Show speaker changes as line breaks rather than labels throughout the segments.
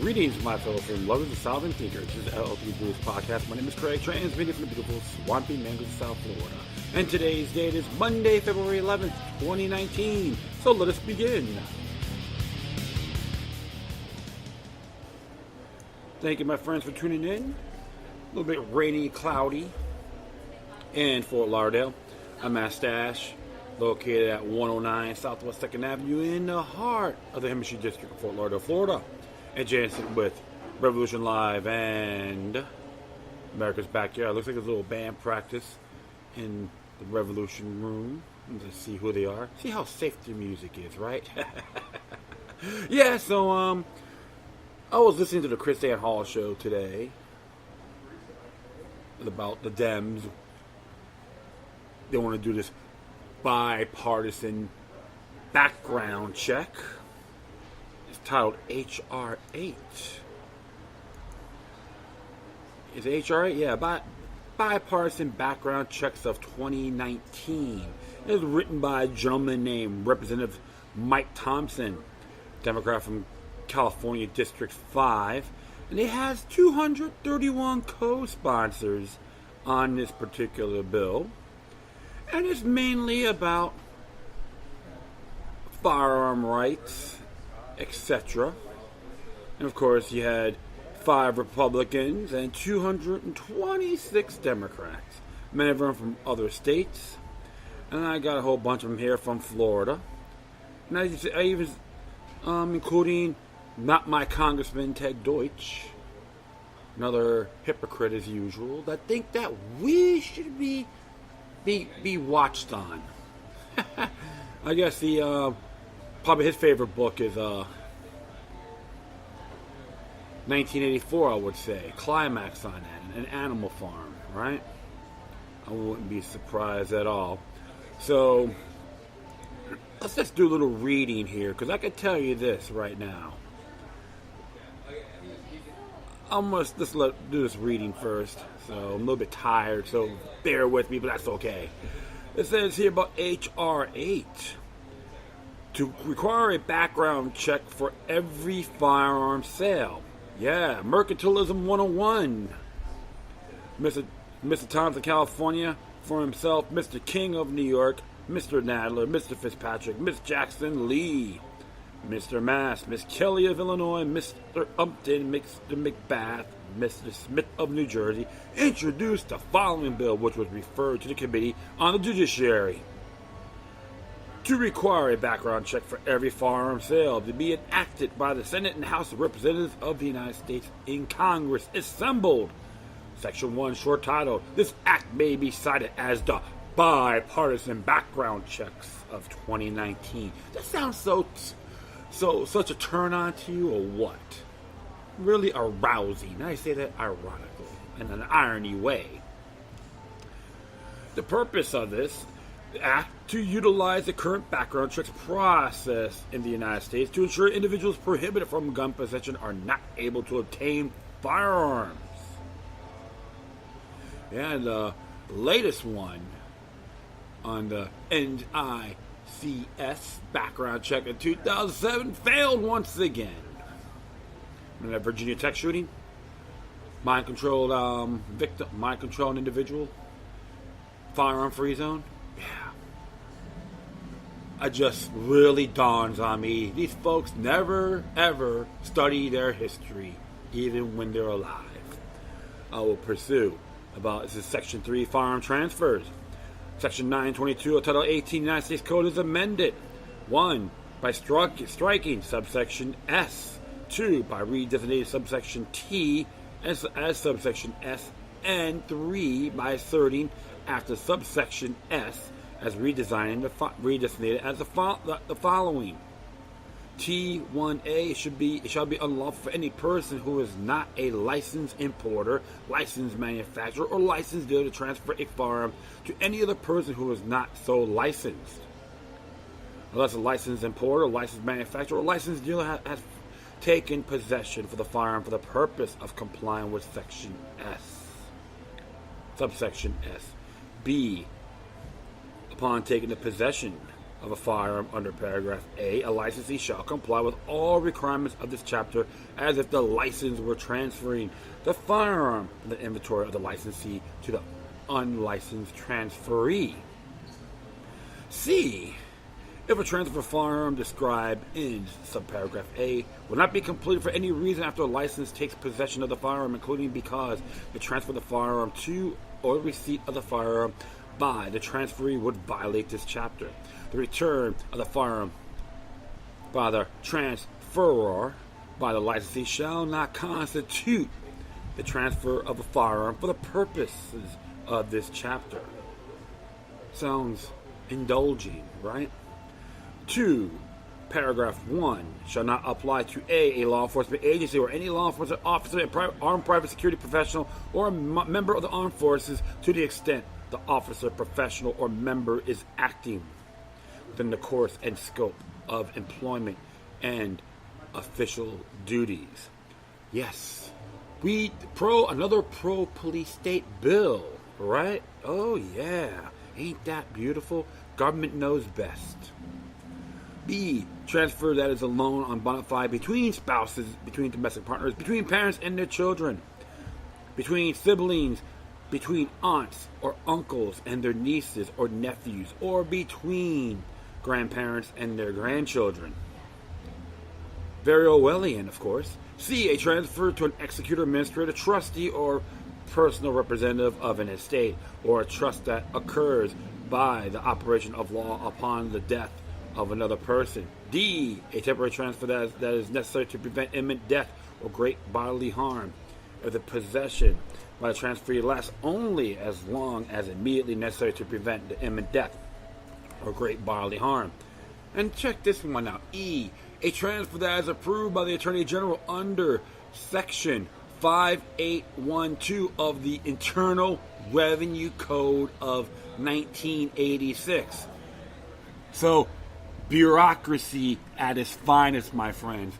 Greetings, my fellow film lovers and solving thinkers. This is LLP Blues Podcast. My name is Craig, transmitting from the beautiful swampy Mangoes, South Florida. And today's date is Monday, February 11th, 2019. So let us begin. Thank you, my friends, for tuning in. A little bit rainy, cloudy in Fort Lauderdale. I'm at Stash, located at 109 Southwest 2nd Avenue in the heart of the Hemisphere District of Fort Lauderdale, Florida. Adjacent with Revolution Live and America's Backyard. Looks like there's a little band practice in the Revolution room. Let's see who they are. See how safe their music is, right? Yeah, so I was listening to the Chris Ann Hall show today about the Dems. They want to do this bipartisan background check. It's titled HR 8. Is it HR 8? Yeah, Bipartisan Background Checks of 2019. It was written by a gentleman named Representative Mike Thompson, Democrat from California District 5. And it has 231 co-sponsors on this particular bill. And it's mainly about firearm rights, etc. And of course, you had 5 Republicans and 226 Democrats, many of them from other states. And I got a whole bunch of them here from Florida. And I even including not my Congressman Ted Deutsch, another hypocrite as usual, that think that we should be watched on. I guess the probably his favorite book is 1984, I would say. Climax on that, An Animal Farm, right? I wouldn't be surprised at all. So let's just do a little reading here, because I can tell you this right now. Let's do this reading first. So I'm a little bit tired, so bear with me, but that's okay. It says here about HR 8 to require a background check for every firearm sale. Yeah, Mercantilism 101. Mr. Thompson, California, for himself, Mr. King of New York, Mr. Nadler, Mr. Fitzpatrick, Miss Jackson Lee, Mr. Mass, Miss Kelly of Illinois, Mr. Upton, Mr. McBath, Mr. Smith of New Jersey, introduced the following bill, which was referred to the Committee on the Judiciary. To require a background check for every firearm sale to be enacted by the Senate and House of Representatives of the United States in Congress assembled. Section 1, short title, this act may be cited as the Bipartisan Background Checks of 2019. That sounds such a turn on to you, or what? Really arousing. I say that ironically, in an irony way. The purpose of this act to utilize the current background checks process in the United States to ensure individuals prohibited from gun possession are not able to obtain firearms. And the latest one on the NICS background check in 2007 failed once again. Remember that Virginia Tech shooting? Mind-controlled victim, mind-controlled individual, firearm-free zone. Yeah. It just really dawns on me. These folks never, ever study their history, even when they're alive. I will pursue this is Section 3, firearm transfers. Section 922 of Title 18 United States Code is amended. 1, by striking subsection S. 2, by redesignating subsection T as subsection S. And 3, by asserting after subsection S as redesignated as the following. T1A it shall be unlawful for any person who is not a licensed importer, licensed manufacturer, or licensed dealer to transfer a firearm to any other person who is not so licensed, unless a licensed importer, licensed manufacturer, or licensed dealer has taken possession for the firearm for the purpose of complying with Section S. Subsection S. B. Upon taking the possession of a firearm under paragraph A, a licensee shall comply with all requirements of this chapter as if the license were transferring the firearm from the inventory of the licensee to the unlicensed transferee. C, if a transfer of a firearm described in subparagraph A will not be completed for any reason after a license takes possession of the firearm, including because the transfer of the firearm to or receipt of the firearm by the transferee would violate this chapter. The return of the firearm by the transferor by the licensee shall not constitute the transfer of a firearm for the purposes of this chapter. Sounds indulging, right? 2. Paragraph 1 shall not apply to a law enforcement agency or any law enforcement officer, a armed private security professional, or a member of the armed forces to the extent the officer, professional, or member is acting within the course and scope of employment and official duties. Yes, another pro-police state bill, right? Oh yeah, ain't that beautiful? Government knows best. B, transfer that is a loan on bona fide between spouses, between domestic partners, between parents and their children, between siblings, between aunts or uncles and their nieces or nephews, or between grandparents and their grandchildren. Very Orwellian, of course. C, a transfer to an executor, administrator, trustee, or personal representative of an estate, or a trust that occurs by the operation of law upon the death of another person. D, a temporary transfer that is necessary to prevent imminent death or great bodily harm, if the possession by the transferee lasts only as long as immediately necessary to prevent the imminent death or great bodily harm. And check this one out. E, a transfer that is approved by the Attorney General under Section 5812 of the Internal Revenue Code of 1986. So, bureaucracy at its finest, my friends.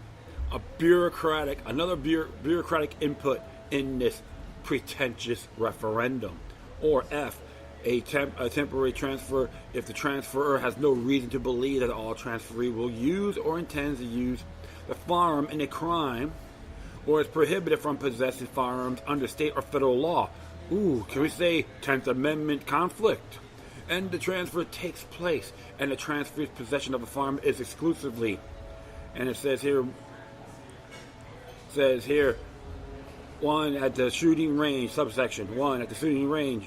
Another bureaucratic input in this pretentious referendum. Or F, a temporary transfer if the transferor has no reason to believe that all transferee will use or intends to use the firearm in a crime, or is prohibited from possessing firearms under state or federal law. Ooh, can we say 10th Amendment conflict? And the transfer takes place, and the transferee's possession of a firearm is exclusively, and it says here, one at the shooting range, subsection 1 at the shooting range,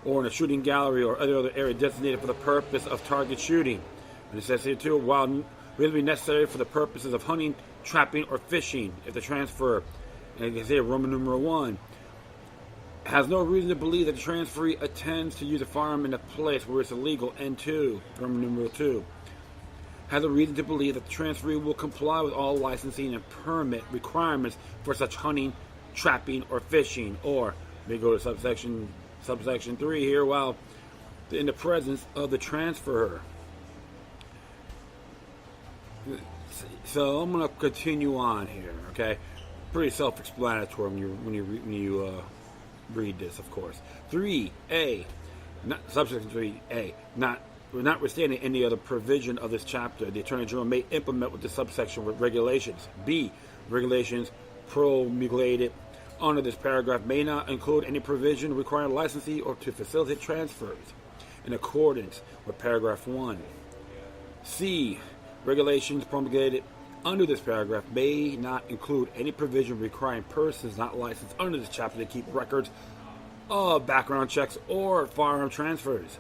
or in a shooting gallery or other area designated for the purpose of target shooting. And it says here too, while reasonably necessary for the purposes of hunting, trapping, or fishing, if the transfer, and it can say Roman numeral 1, has no reason to believe that the transferee intends to use a firearm in a place where it's illegal, and 2, Roman numeral 2, has a reason to believe that the transferee will comply with all licensing and permit requirements for such hunting, trapping, or fishing. Or, we go to subsection 3 here, while in the presence of the transferor. So I'm going to continue on here, okay? Pretty self-explanatory when you read this, of course. 3A, subsection 3A, notwithstanding any other provision of this chapter, the Attorney General may implement with the subsection regulations. B, regulations promulgated under this paragraph may not include any provision requiring licensee or to facilitate transfers in accordance with paragraph 1. C, regulations promulgated under this paragraph may not include any provision requiring persons not licensed under this chapter to keep records of background checks or firearm transfers.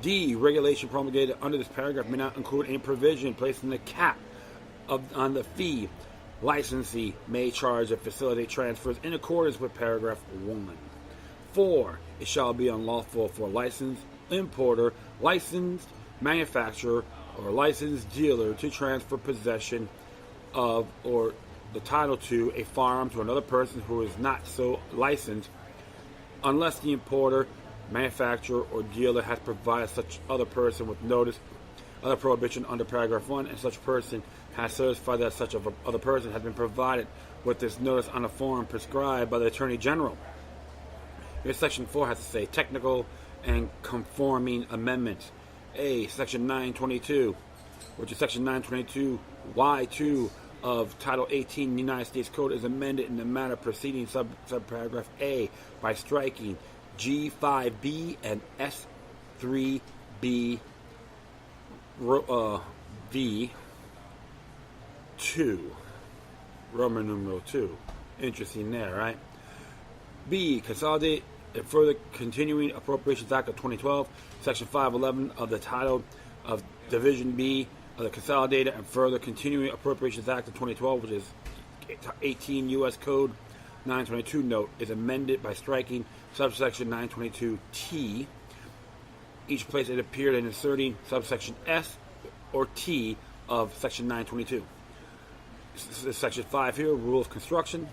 D, regulation promulgated under this paragraph may not include any provision placing the cap on the fee licensee may charge or facilitate transfers in accordance with paragraph 1. 4, it shall be unlawful for a licensed importer, licensed manufacturer, or licensed dealer to transfer possession of or the title to a firearm to another person who is not so licensed unless the importer, manufacturer, or dealer has provided such other person with notice of the prohibition under paragraph 1, and such person has certified that such other person has been provided with this notice on a form prescribed by the Attorney General. Here, section 4 has to say technical and conforming amendments. A, Section 922, which is Section 922Y2 of Title 18 United States Code, is amended in the manner preceding subparagraph A by striking G5B and S3B V 2, Roman numeral 2. Interesting there, right? B, consolidate and further continuing Appropriations Act of 2012, Section 511 of the title of Division B of the Consolidated and Further Continuing Appropriations Act of 2012, which is 18 U.S. Code 922 note, is amended by striking subsection 922T, each place it appeared, and inserting subsection S or T of section 922. Section 5 here, rule of construction.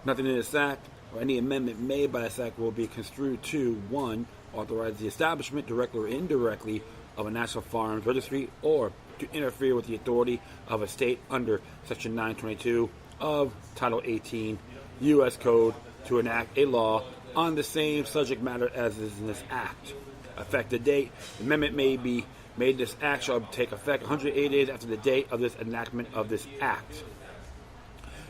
Nothing in this act or any amendment made by this act will be construed to 1. Authorize the establishment, directly or indirectly, of a national firearms registry, or to interfere with the authority of a state under section 922 of Title 18 U.S. Code to enact a law on the same subject matter as is in this act. Effective date. The amendment may be made. This act shall take effect 180 days after the date of this enactment of this act.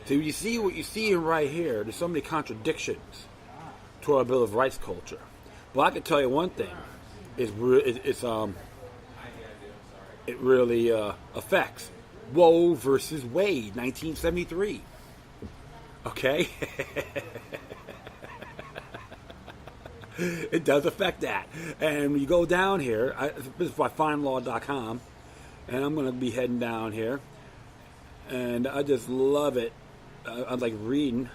So you see what you see right here. There's so many contradictions to our Bill of Rights culture. Well, I can tell you one thing: it really affects Roe versus Wade, 1973. Okay. It does affect that. And when you go down here, this is by findlaw.com, and I'm going to be heading down here, and I just love it. I like reading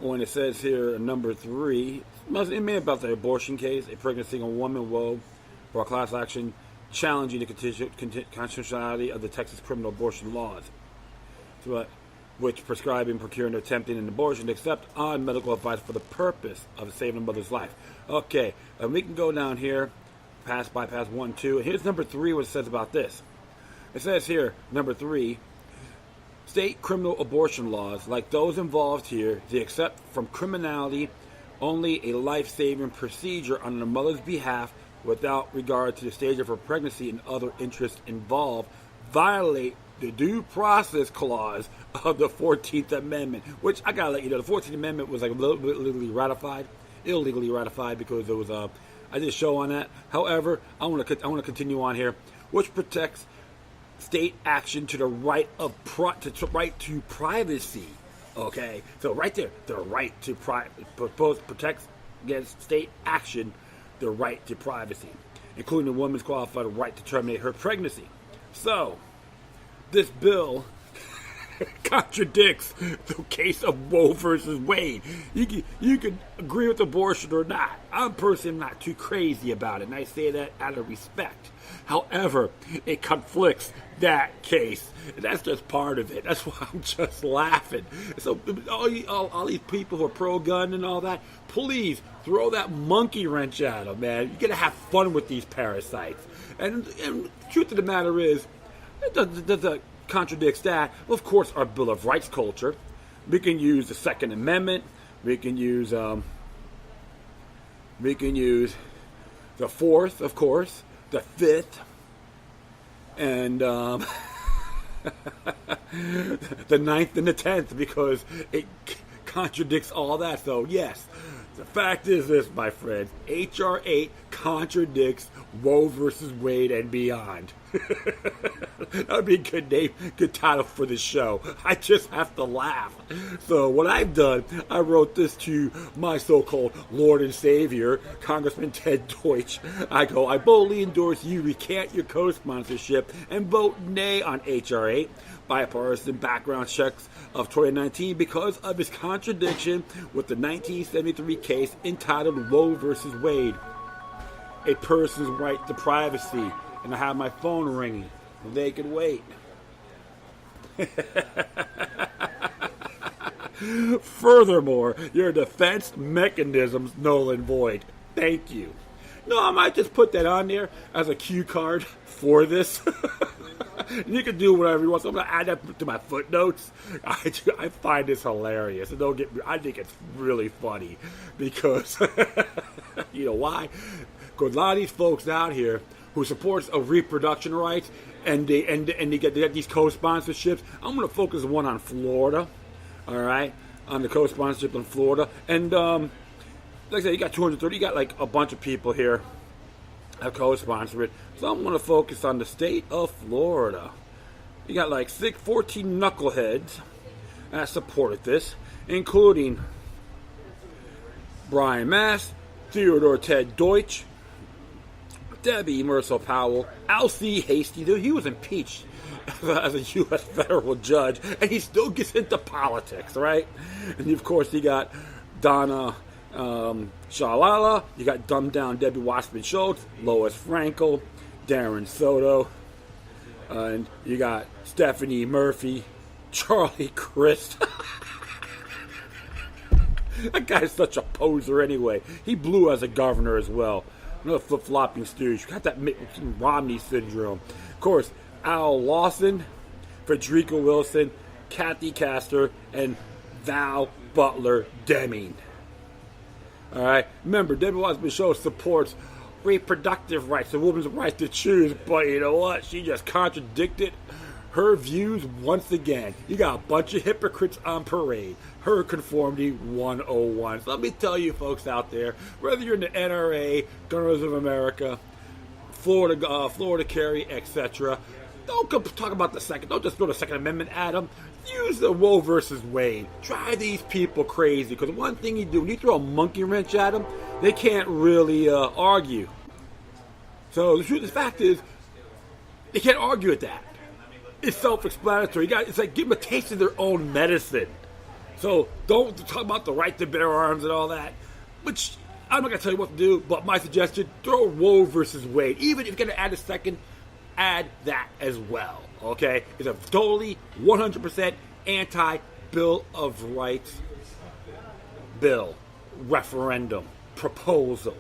when it says here, number 3, it may be about the abortion case, a pregnant single woman woe for a class action challenging the constitutionality of the Texas criminal abortion laws, which prescribing, procuring, or attempting an abortion except on medical advice for the purpose of saving a mother's life. Okay, and we can go down here, bypass 1, 2. Here's number 3, what it says about this. It says here, number 3, state criminal abortion laws, like those involved here, they accept from criminality only a life-saving procedure on the mother's behalf without regard to the stage of her pregnancy and other interests involved, violate the due process clause of the 14th Amendment, which I gotta let you know, the 14th Amendment was like illegally ratified because there was I did a show on that. However, I want to continue on here, which protects state action to the right of right to privacy. Okay, so right there, the right to both protects against state action, the right to privacy, including the woman's qualified right to terminate her pregnancy. So, this bill contradicts the case of Roe versus Wade. You can agree with abortion or not. I'm personally not too crazy about it, and I say that out of respect. However, it conflicts that case. And that's just part of it. That's why I'm just laughing. So all these people who are pro-gun and all that, please throw that monkey wrench at them, man. You're going to have fun with these parasites. And the truth of the matter is, it doesn't contradicts that. Well, of course, our Bill of Rights culture. We can use the Second Amendment. We can use the Fourth, of course, the Fifth, and the Ninth and the 10th, because it contradicts all that. So yes, the fact is this, my friends: H.R. 8 contradicts Roe versus Wade and beyond. That would be a good name, good title for the show. I just have to laugh. So what I've done, I wrote this to my so-called Lord and Savior, Congressman Ted Deutsch. I boldly endorse you recant your co-sponsorship and vote nay on H.R. 8, bipartisan background checks of 2019, because of its contradiction with the 1973 case entitled Roe versus Wade, a person's right to privacy. And I have my phone ringing. They can wait. Furthermore, your defense mechanisms null and void. Thank you. No, I might just put that on there as a cue card for this. You can do whatever you want. So I'm going to add that to my footnotes. I find this hilarious. And I think it's really funny because, you know why? Because a lot of these folks out here who supports reproduction rights, and they get these co-sponsorships. I'm going to focus one on Florida, all right, on the co-sponsorship in Florida. And like I said, you got 230, you got like a bunch of people here that co-sponsor it. So I'm going to focus on the state of Florida. You got like 14 knuckleheads that supported this, including Brian Mast, Theodore Ted Deutsch, Debbie Mercer Powell, Alcee Hasty. Dude, he was impeached as a U.S. federal judge, and he still gets into politics, right? And of course, you got Donna Shalala, you got dumbed down Debbie Wasserman Schultz, Lois Frankel, Darren Soto, and you got Stephanie Murphy, Charlie Crist. That guy's such a poser anyway. He blew as a governor as well. Another flip-flopping stooge. You got that Mitt Romney syndrome. Of course, Al Lawson, Frederica Wilson, Kathy Castor, and Val Butler Deming. All right. Remember, Debbie Wasserman Schultz supports reproductive rights, the woman's right to choose. But you know what? She just contradicted her views once again. You got a bunch of hypocrites on parade. Her conformity 101. So let me tell you folks out there, whether you're in the NRA, Gunners of America, Florida Carry, etc., don't talk about the second. Don't just throw the Second Amendment at them. Use the Roe versus Wade. Drive these people crazy. Because one thing you do, when you throw a monkey wrench at them, they can't really argue. So the fact is, they can't argue with that. It's self-explanatory. It's like give them a taste of their own medicine. So don't talk about the right to bear arms and all that. Which I'm not going to tell you what to do, but my suggestion, throw Roe versus Wade. Even if you're going to add a second, add that as well. Okay? It's a totally 100% anti-Bill of Rights bill, referendum, proposal.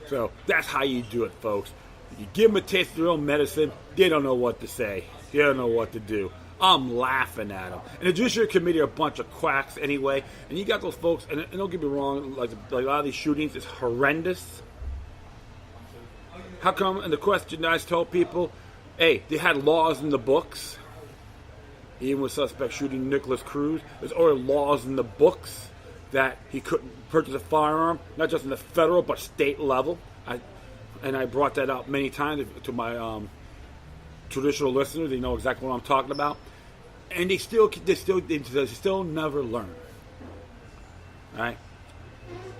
So that's how you do it, folks. You give them a taste of their own medicine, they don't know what to say. They don't know what to do. I'm laughing at them. And the Judiciary Committee are a bunch of quacks anyway. And you got those folks, and don't get me wrong, like a lot of these shootings is horrendous. How come, and the question I told people, hey, they had laws in the books. Even with suspect shooting Nicholas Cruz, there's already laws in the books that he couldn't purchase a firearm, not just in the federal, but state level. I brought that up many times to my traditional listeners. They know exactly what I'm talking about. And they still never learn. All right?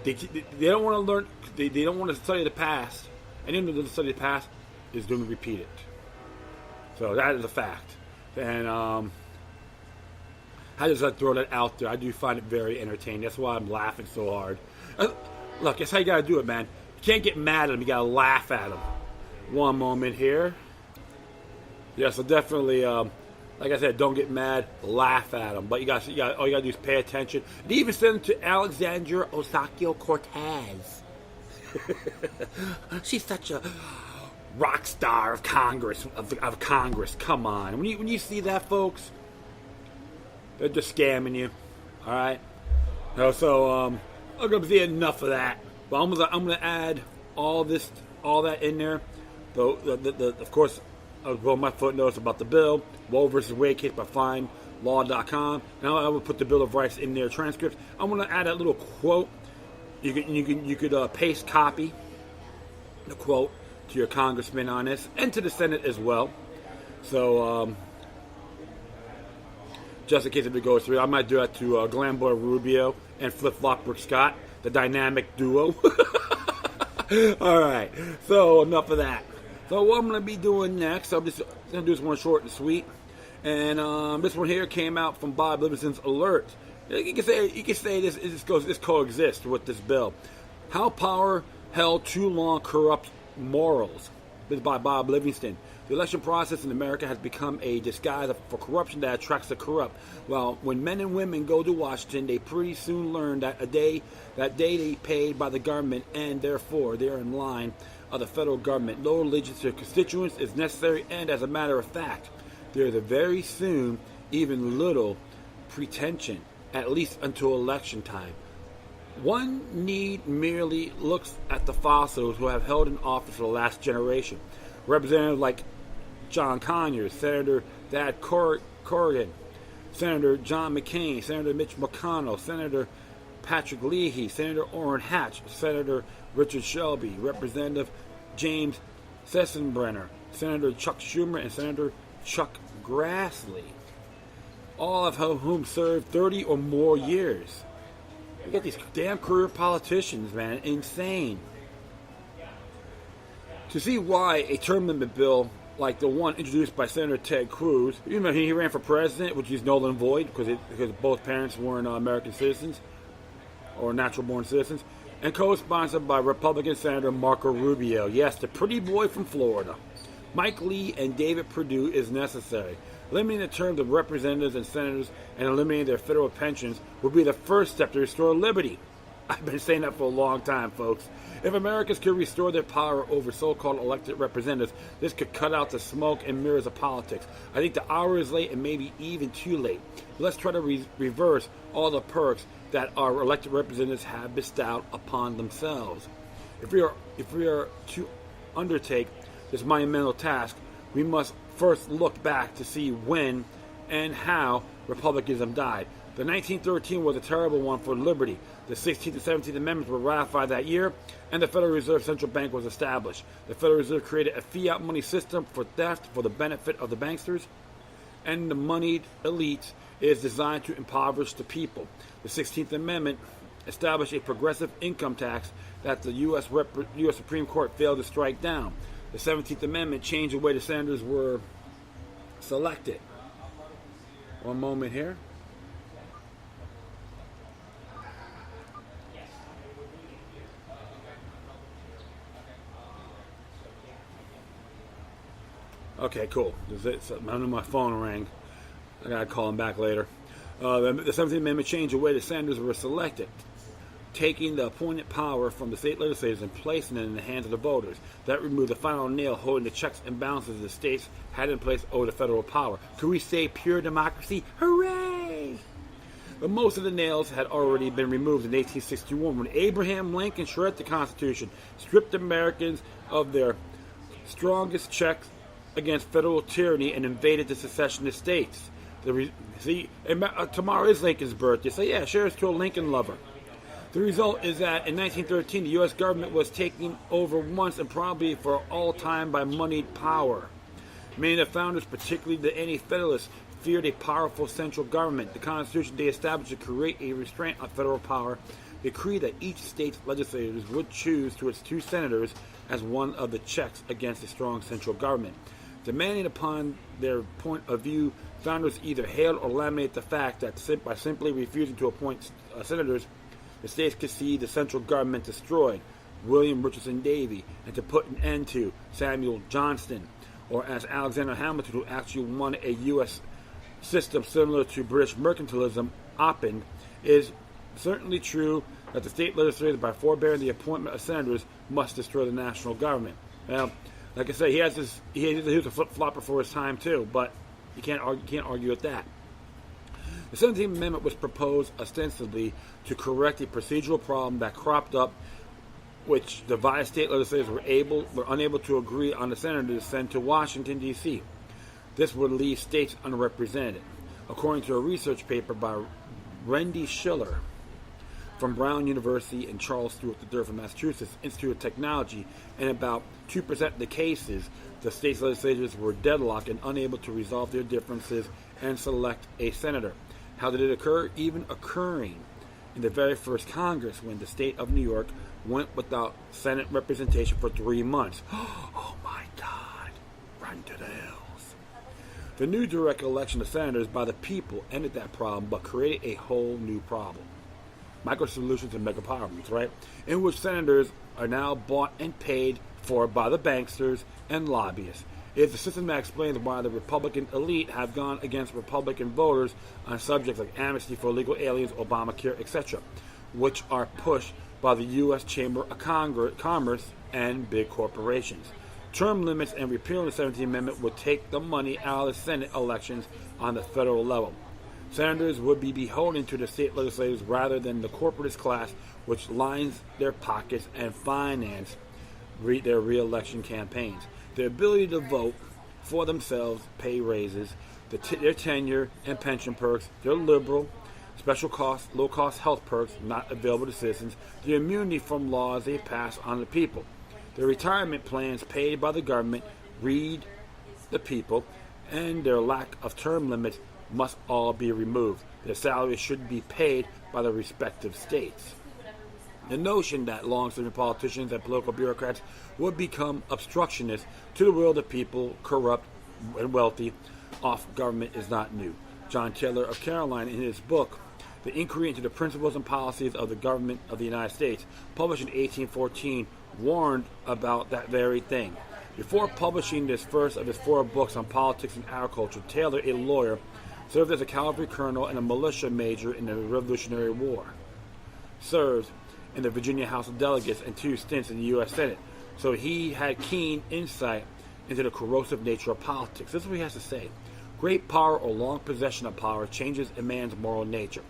They don't want to learn. They don't want to study the past. And even though the study the past is going to repeat it. So that is a fact. And I just like to throw that out there. I do find it very entertaining. That's why I'm laughing so hard. Look, that's how you got to do it, man. You can't get mad at them. You got to laugh at them. One moment here. Yeah, so definitely, like I said, don't get mad. Laugh at them. But all you got to do is pay attention. They even send them to Alexandria Ocasio-Cortez. She's such a rock star of Congress. Of Congress. Come on. When you see that, folks, they're just scamming you. All right. So I'm gonna see enough of that. But I'm gonna add all that in there. Of course, I'll go my footnotes about the bill. Roe versus Wade case by FindLaw.com. Now I will put the Bill of Rights in their transcripts. I'm gonna add that little quote. You could paste copy the quote to your congressman on this and to the Senate as well. So just in case if it goes through, I might do that to Glenn Boy Rubio and Flip Flopper Scott, the dynamic duo. All right, so enough of that. So what I'm going to be doing next, I'm just going to do this one short and sweet. And this one here came out from Bob Livingston's Alert. You can say this coexists with this bill. How power held too long corrupts morals. This is by Bob Livingston. The election process in America has become a disguise for corruption that attracts the corrupt. Well, when men and women go to Washington, they pretty soon learn that day they paid by the government, and therefore they are in line of the federal government. No allegiance to their constituents is necessary, and as a matter of fact, there is a very soon even little pretension, at least until election time. One need merely look at the fossils who have held in office for the last generation. Representatives like John Conyers, Senator Thad Corrigan, Senator John McCain, Senator Mitch McConnell, Senator Patrick Leahy, Senator Orrin Hatch, Senator Richard Shelby, Representative James Sessenbrenner, Senator Chuck Schumer, and Senator Chuck Grassley, all of whom served 30 or more years. You get these damn career politicians, man. Insane. To see why a term limit bill like the one introduced by Senator Ted Cruz, you know, he ran for president, which is null and void because both parents weren't American citizens or natural-born citizens, and co-sponsored by Republican Senator Marco Rubio. Yes, the pretty boy from Florida. Mike Lee and David Perdue is necessary. Limiting the terms of representatives and senators and eliminating their federal pensions would be the first step to restore liberty. I've been saying that for a long time, folks. If Americans could restore their power over so-called elected representatives, this could cut out the smoke and mirrors of politics. I think the hour is late and maybe even too late. Let's try to reverse all the perks that our elected representatives have bestowed upon themselves. If we are to undertake this monumental task, we must first look back to see when and how republicanism died. The 1913 was a terrible one for liberty. The 16th and 17th Amendments were ratified that year, and the Federal Reserve Central Bank was established. The Federal Reserve created a fiat money system for theft for the benefit of the banksters, and the moneyed elites is designed to impoverish the people. The 16th Amendment established a progressive income tax that the U.S. Supreme Court failed to strike down. The 17th Amendment changed the way the senators were selected. One moment here. Okay, cool. I know my phone rang. I gotta call him back later. The 17th Amendment changed the way the senators were selected, taking the appointed power from the state legislators and placing it in the hands of the voters. That removed the final nail holding the checks and balances the states had in place over the federal power. Could we say pure democracy? Hooray! But most of the nails had already been removed in 1861 when Abraham Lincoln shredded the Constitution, stripped Americans of their strongest checks against federal tyranny, and invaded the secessionist states. Tomorrow is Lincoln's birthday, so yeah, shares to a Lincoln lover. The result is that in 1913, the U.S. government was taken over once and probably for all time by moneyed power. Many of the founders, particularly the anti-federalists, feared a powerful central government. The Constitution they established to create a restraint on federal power decreed that each state's legislators would choose to its 2 senators as one of the checks against a strong central government. Demanding upon their point of view, founders either hailed or lamented the fact that by simply refusing to appoint senators, the states could see the central government destroyed, William Richardson Davie, and to put an end to Samuel Johnston, or as Alexander Hamilton, who actually won a U.S. system similar to British mercantilism, opened. Is certainly true that the state legislators, by forbearing the appointment of senators, must destroy the national government. Now, like I say, he was a flip-flopper for his time too, but you can't argue with that. The 17th Amendment was proposed ostensibly to correct a procedural problem that cropped up, which divided state legislators were unable to agree on the senators to send to Washington, D.C. This would leave states unrepresented. According to a research paper by Randy Schiller from Brown University and Charles Stewart III from Massachusetts Institute of Technology, in about 2% of the cases, the state's legislators were deadlocked and unable to resolve their differences and select a senator. How did it occur? Even occurring in the very first Congress when the state of New York went without Senate representation for 3 months. Oh my God! Run to the hills. The new direct election of senators by the people ended that problem, but created a whole new problem. Micro solutions and mega problems, right? In which senators are now bought and paid for by the banksters and lobbyists. It's a system that explains why the Republican elite have gone against Republican voters on subjects like amnesty for illegal aliens, Obamacare, etc., which are pushed by the U.S. Chamber of Commerce and big corporations. Term limits and repealing the 17th Amendment would take the money out of the Senate elections on the federal level. Senators would be beholden to the state legislators rather than the corporatist class which lines their pockets and finance their re-election campaigns. Their ability to vote for themselves, pay raises, their tenure and pension perks, their liberal, special cost, low-cost health perks not available to citizens, their immunity from laws they pass on the people, their retirement plans paid by the government, read the people, and their lack of term limits must all be removed. Their salaries should be paid by the respective states. The notion that long-serving politicians and political bureaucrats would become obstructionists to the will of the people, corrupt and wealthy, off government is not new. John Taylor of Carolina, in his book, The Inquiry into the Principles and Policies of the Government of the United States, published in 1814, warned about that very thing. Before publishing this first of his 4 books on politics and agriculture, Taylor, a lawyer, served as a cavalry colonel and a militia major in the Revolutionary War. Served in the Virginia House of Delegates and 2 stints in the U.S. Senate, so he had keen insight into the corrosive nature of politics. This is what he has to say. Great power or long possession of power changes a man's moral nature,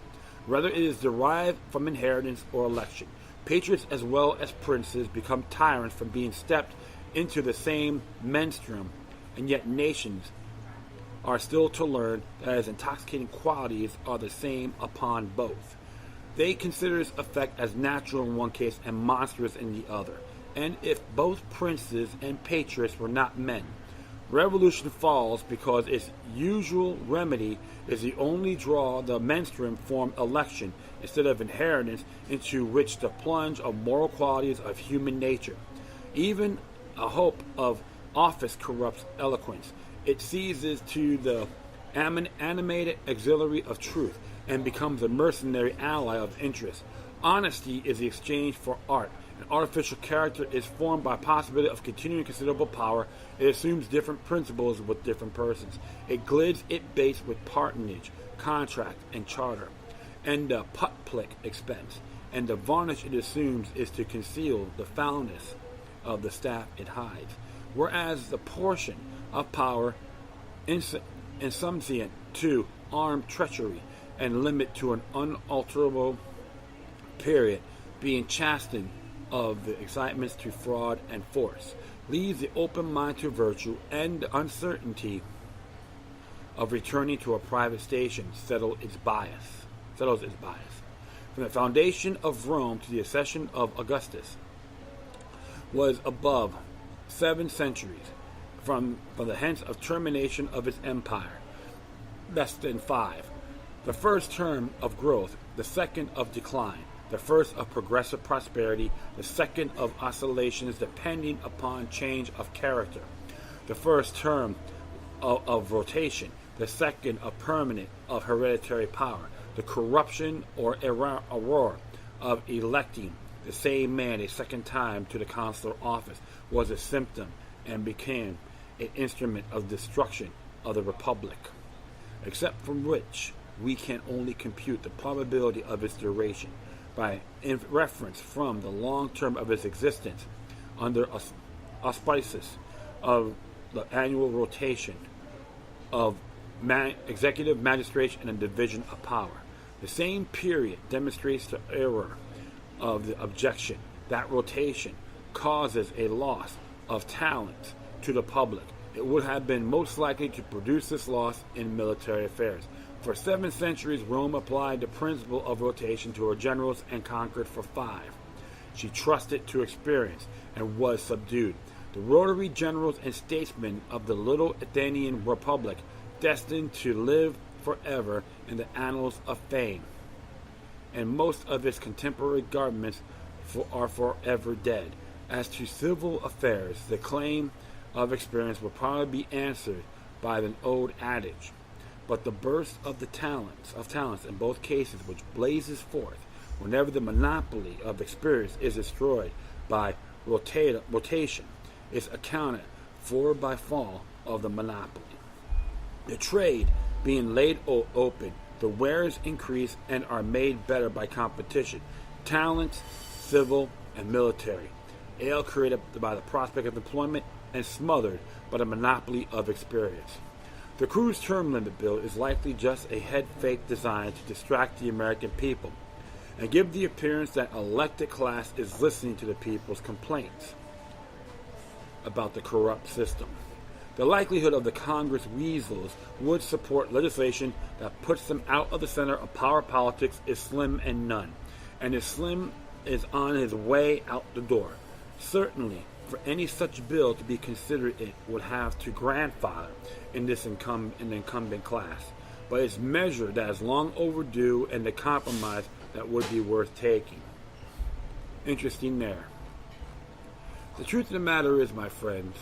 whether it is derived from inheritance or election. Patriots as well as princes become tyrants from being stepped into the same menstruum, and yet nations are still to learn that as intoxicating qualities are the same upon both. They consider its effect as natural in one case and monstrous in the other. And if both princes and patriots were not men, revolution falls because its usual remedy is the only draw the menstruum form election instead of inheritance into which to plunge of moral qualities of human nature. Even a hope of office corrupts eloquence. It ceases to the animated auxiliary of truth and becomes a mercenary ally of interest. Honesty is the exchange for art. An artificial character is formed by possibility of continuing considerable power. It assumes different principles with different persons. It glids it baits with partnerage, contract, and charter, and the put-plick expense. And the varnish it assumes is to conceal the foulness of the staff it hides. Whereas the portion of power insubservient to armed treachery and limit to an unalterable period, being chastened of the excitements to fraud and force, leaves the open mind to virtue, and the uncertainty of returning to a private station settles its bias. From the foundation of Rome to the accession of Augustus was above 7 centuries, from the hence of termination of its empire, less than 5. The first term of growth, the second of decline, the first of progressive prosperity, the second of oscillations depending upon change of character, the first term of rotation, the second of permanent of hereditary power, the corruption or error of electing the same man a second time to the consular office was a symptom and became an instrument of destruction of the republic, except from which we can only compute the probability of its duration by reference from the long term of its existence under auspices of the annual rotation of executive magistration and a division of power. The same period demonstrates the error of the objection that rotation causes a loss of talent to the public. It would have been most likely to produce this loss in military affairs. For 7 centuries, Rome applied the principle of rotation to her generals and conquered for 5. She trusted to experience and was subdued. The rotary generals and statesmen of the little Athenian republic, destined to live forever in the annals of fame, and most of its contemporary governments are forever dead. As to civil affairs, the claim of experience will probably be answered by an old adage, but the burst of talents in both cases, which blazes forth whenever the monopoly of experience is destroyed by rotation, is accounted for by fall of the monopoly. The trade being laid open, the wares increase and are made better by competition. Talents, civil and military, ale created by the prospect of employment and smothered by the monopoly of experience. The cruise term limit bill is likely just a head fake designed to distract the American people and give the appearance that elected class is listening to the people's complaints about the corrupt system. The likelihood of the Congress weasels would support legislation that puts them out of the center of power politics is slim and none, and if Slim is on his way out the door. Certainly, for any such bill to be considered, it would have to grandfather in this incumbent class, but it's measure that is long overdue and the compromise that would be worth taking. Interesting there. The truth of the matter is, my friends,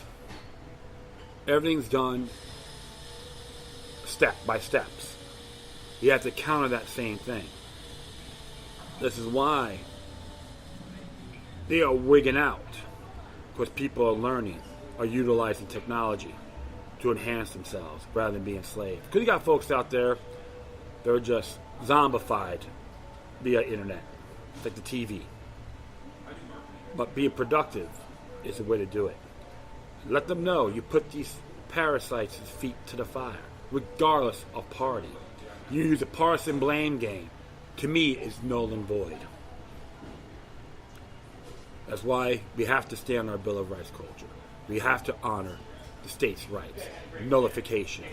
everything's done step by steps. You have to counter that same thing. This is why they are wigging out, because people are learning, are utilizing technology to enhance themselves rather than being enslaved. Because you got folks out there that are just zombified via internet, like the TV. But being productive is the way to do it. Let them know you put these parasites' feet to the fire, regardless of party. You use a partisan blame game. To me, is null and void. That's why we have to stay on our Bill of Rights culture. We have to honor the states' rights. Nullification.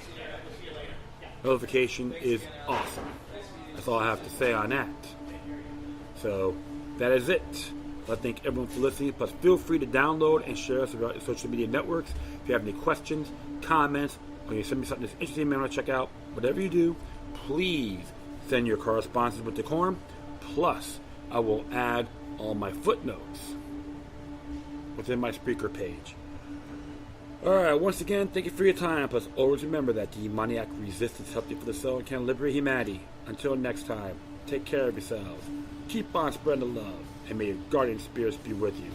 Nullification is awesome. That's all I have to say on that. So, that is it. I thank everyone for listening. Plus, feel free to download and share us throughout your social media networks. If you have any questions, comments, or you send me something that's interesting I want to check out, whatever you do, please send your correspondence with decorum. Plus, I will add all my footnotes within my speaker page. Alright, once again, thank you for your time. Plus, always remember that demoniac resistance helps you for the soul and can liberate humanity. Until next time, take care of yourselves. Keep on spreading the love, and may your guardian spirits be with you.